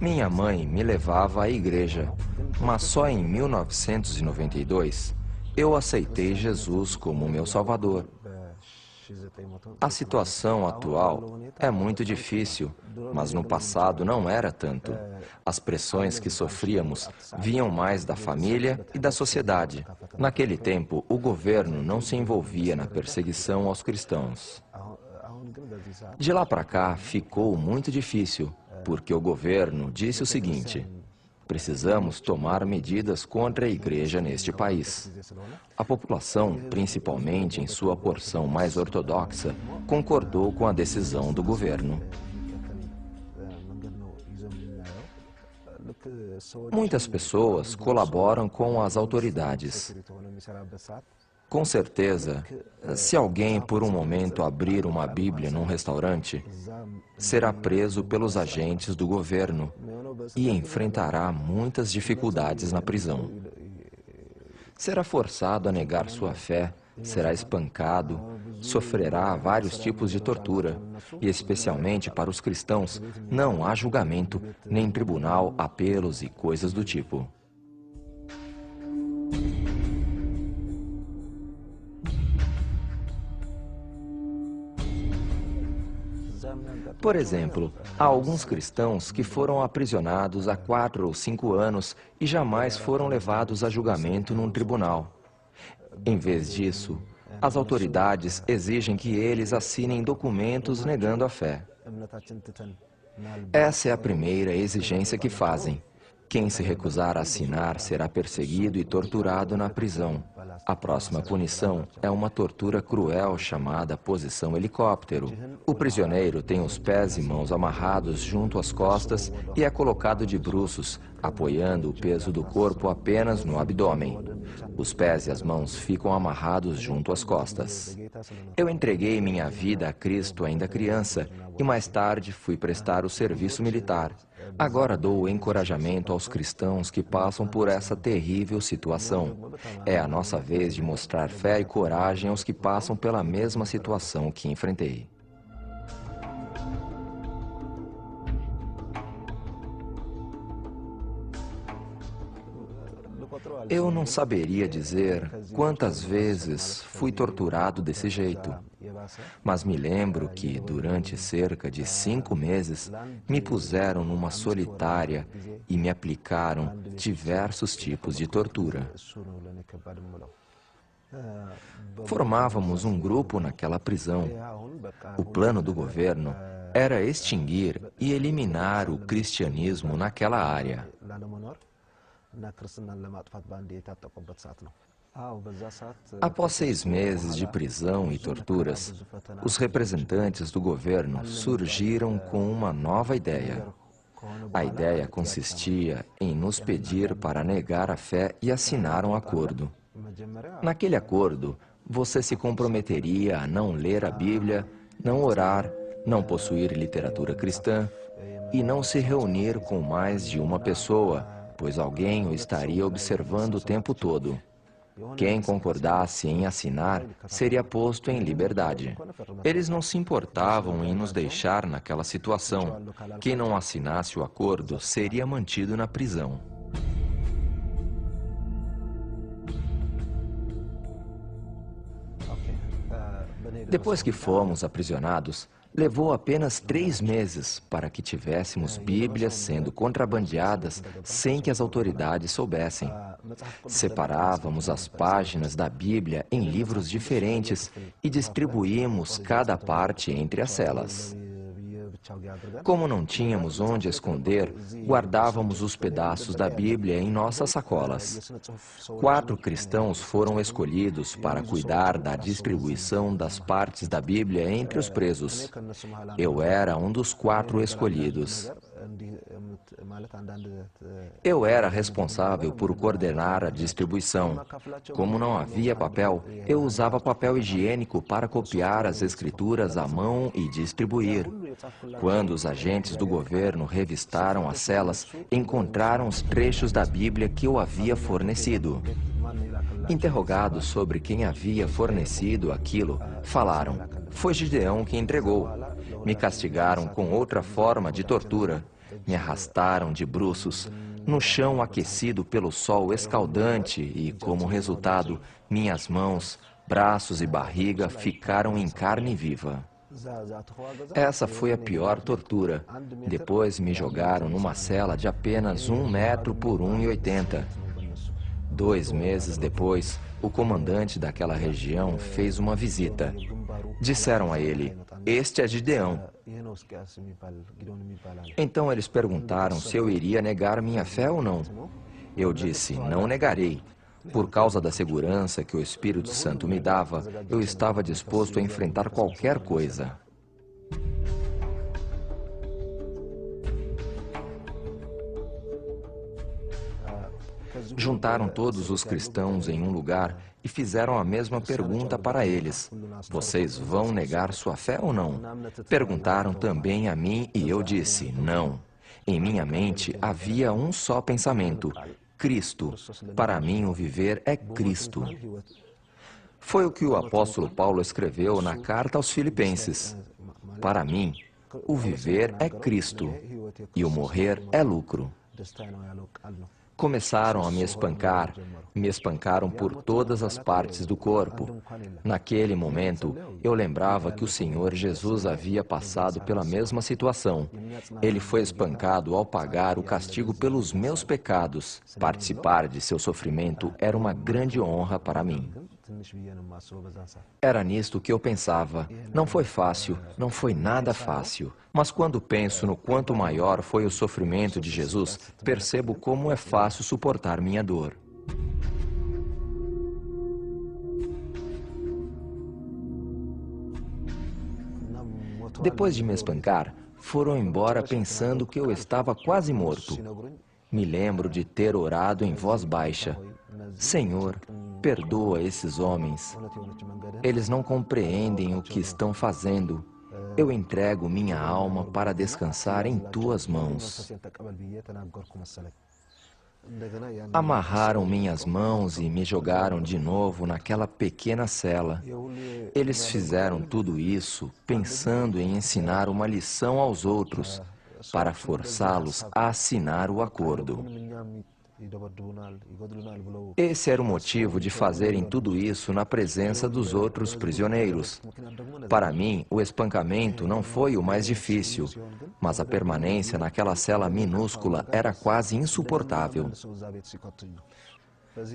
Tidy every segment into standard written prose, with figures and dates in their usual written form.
Minha mãe me levava à igreja, mas só em 1992 eu aceitei Jesus como meu Salvador. A situação atual é muito difícil, mas no passado não era tanto. As pressões que sofríamos vinham mais da família e da sociedade. Naquele tempo, o governo não se envolvia na perseguição aos cristãos. De lá para cá, ficou muito difícil, porque o governo disse o seguinte: precisamos tomar medidas contra a igreja neste país. A população, principalmente em sua porção mais ortodoxa, concordou com a decisão do governo. Muitas pessoas colaboram com as autoridades. Com certeza, se alguém por um momento abrir uma Bíblia num restaurante, será preso pelos agentes do governo e enfrentará muitas dificuldades na prisão. Será forçado a negar sua fé, será espancado, sofrerá vários tipos de tortura, e especialmente para os cristãos, não há julgamento, nem tribunal, apelos e coisas do tipo. Por exemplo, há alguns cristãos que foram aprisionados há 4 ou 5 anos e jamais foram levados a julgamento num tribunal. Em vez disso, as autoridades exigem que eles assinem documentos negando a fé. Essa é a primeira exigência que fazem. Quem se recusar a assinar será perseguido e torturado na prisão. A próxima punição é uma tortura cruel chamada posição helicóptero. O prisioneiro tem os pés e mãos amarrados junto às costas e é colocado de bruços, apoiando o peso do corpo apenas no abdômen. Os pés e as mãos ficam amarrados junto às costas. Eu entreguei minha vida a Cristo ainda criança e mais tarde fui prestar o serviço militar. Agora dou encorajamento aos cristãos que passam por essa terrível situação. É a nossa vez de mostrar fé e coragem aos que passam pela mesma situação que enfrentei. Eu não saberia dizer quantas vezes fui torturado desse jeito, mas me lembro que durante cerca de 5 meses me puseram numa solitária e me aplicaram diversos tipos de tortura. Formávamos um grupo naquela prisão. O plano do governo era extinguir e eliminar o cristianismo naquela área. Após 6 meses de prisão e torturas, os representantes do governo surgiram com uma nova ideia. A ideia consistia em nos pedir para negar a fé e assinar um acordo. Naquele acordo, você se comprometeria a não ler a Bíblia, não orar, não possuir literatura cristã e não se reunir com mais de uma pessoa, pois alguém o estaria observando o tempo todo. Quem concordasse em assinar seria posto em liberdade. Eles não se importavam em nos deixar naquela situação. Quem não assinasse o acordo seria mantido na prisão. Depois que fomos aprisionados, levou apenas 3 meses para que tivéssemos Bíblias sendo contrabandeadas sem que as autoridades soubessem. Separávamos as páginas da Bíblia em livros diferentes e distribuímos cada parte entre as celas. Como não tínhamos onde esconder, guardávamos os pedaços da Bíblia em nossas sacolas. 4 cristãos foram escolhidos para cuidar da distribuição das partes da Bíblia entre os presos. Eu era um dos 4 escolhidos. Eu era responsável por coordenar a distribuição. Como não havia papel, eu usava papel higiênico para copiar as escrituras à mão e distribuir. Quando os agentes do governo revistaram as celas, encontraram os trechos da Bíblia que eu havia fornecido. Interrogados sobre quem havia fornecido aquilo, falaram: foi Gideão que entregou. Me castigaram com outra forma de tortura. Me arrastaram de bruços no chão aquecido pelo sol escaldante e, como resultado, minhas mãos, braços e barriga ficaram em carne viva. Essa foi a pior tortura. Depois me jogaram numa cela de apenas 1 metro por 1,80. 2 meses depois, o comandante daquela região fez uma visita. Disseram a ele: "Este é Gideão." Então eles perguntaram se eu iria negar minha fé ou não. Eu disse: "Não negarei." Por causa da segurança que o Espírito Santo me dava, eu estava disposto a enfrentar qualquer coisa. Juntaram todos os cristãos em um lugar e fizeram a mesma pergunta para eles: "Vocês vão negar sua fé ou não?" Perguntaram também a mim e eu disse: "Não." Em minha mente havia um só pensamento: Cristo. Para mim, o viver é Cristo. Foi o que o apóstolo Paulo escreveu na carta aos Filipenses. Para mim, o viver é Cristo e o morrer é lucro. Começaram a me espancaram por todas as partes do corpo. Naquele momento, eu lembrava que o Senhor Jesus havia passado pela mesma situação. Ele foi espancado ao pagar o castigo pelos meus pecados. Participar de seu sofrimento era uma grande honra para mim. Era nisto que eu pensava. Não foi fácil, não foi nada fácil. Mas quando penso no quanto maior foi o sofrimento de Jesus, percebo como é fácil suportar minha dor. Depois de me espancar, foram embora pensando que eu estava quase morto. Me lembro de ter orado em voz baixa: "Senhor, perdoa esses homens. Eles não compreendem o que estão fazendo. Eu entrego minha alma para descansar em tuas mãos." Amarraram minhas mãos e me jogaram de novo naquela pequena cela. Eles fizeram tudo isso pensando em ensinar uma lição aos outros, para forçá-los a assinar o acordo. Esse era o motivo de fazerem tudo isso na presença dos outros prisioneiros. Para mim, o espancamento não foi o mais difícil, mas a permanência naquela cela minúscula era quase insuportável.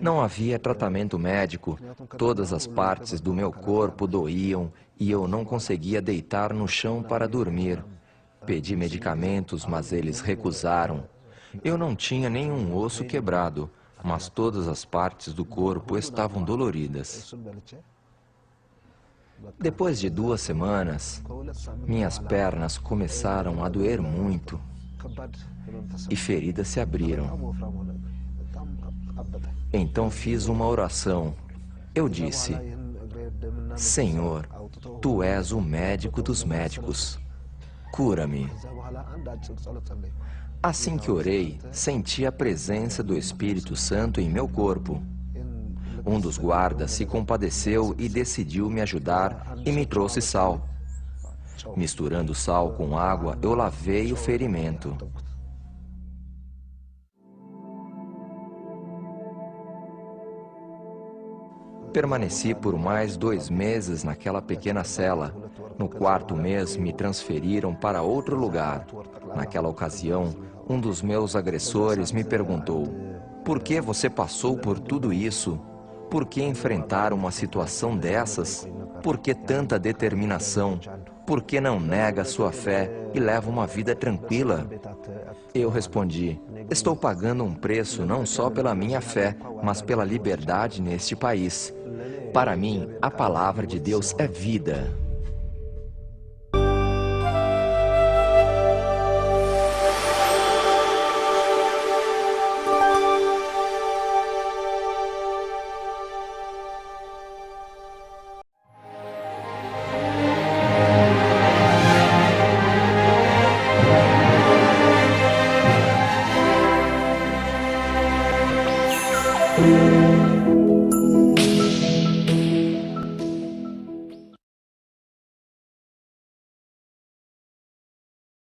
Não havia tratamento médico, todas as partes do meu corpo doíam e eu não conseguia deitar no chão para dormir. Pedi medicamentos, mas eles recusaram. Eu não tinha nenhum osso quebrado, mas todas as partes do corpo estavam doloridas. Depois de 2 semanas, minhas pernas começaram a doer muito e feridas se abriram. Então fiz uma oração. Eu disse: "Senhor, Tu és o médico dos médicos. Cura-me." Assim que orei, senti a presença do Espírito Santo em meu corpo. Um dos guardas se compadeceu e decidiu me ajudar e me trouxe sal. Misturando sal com água, eu lavei o ferimento. Permaneci por mais 2 meses naquela pequena cela. No 4º mês, me transferiram para outro lugar. Naquela ocasião, um dos meus agressores me perguntou: "Por que você passou por tudo isso? Por que enfrentar uma situação dessas? Por que tanta determinação? Por que não nega sua fé e leva uma vida tranquila?" Eu respondi: "Estou pagando um preço não só pela minha fé, mas pela liberdade neste país. Para mim, a palavra de Deus é vida."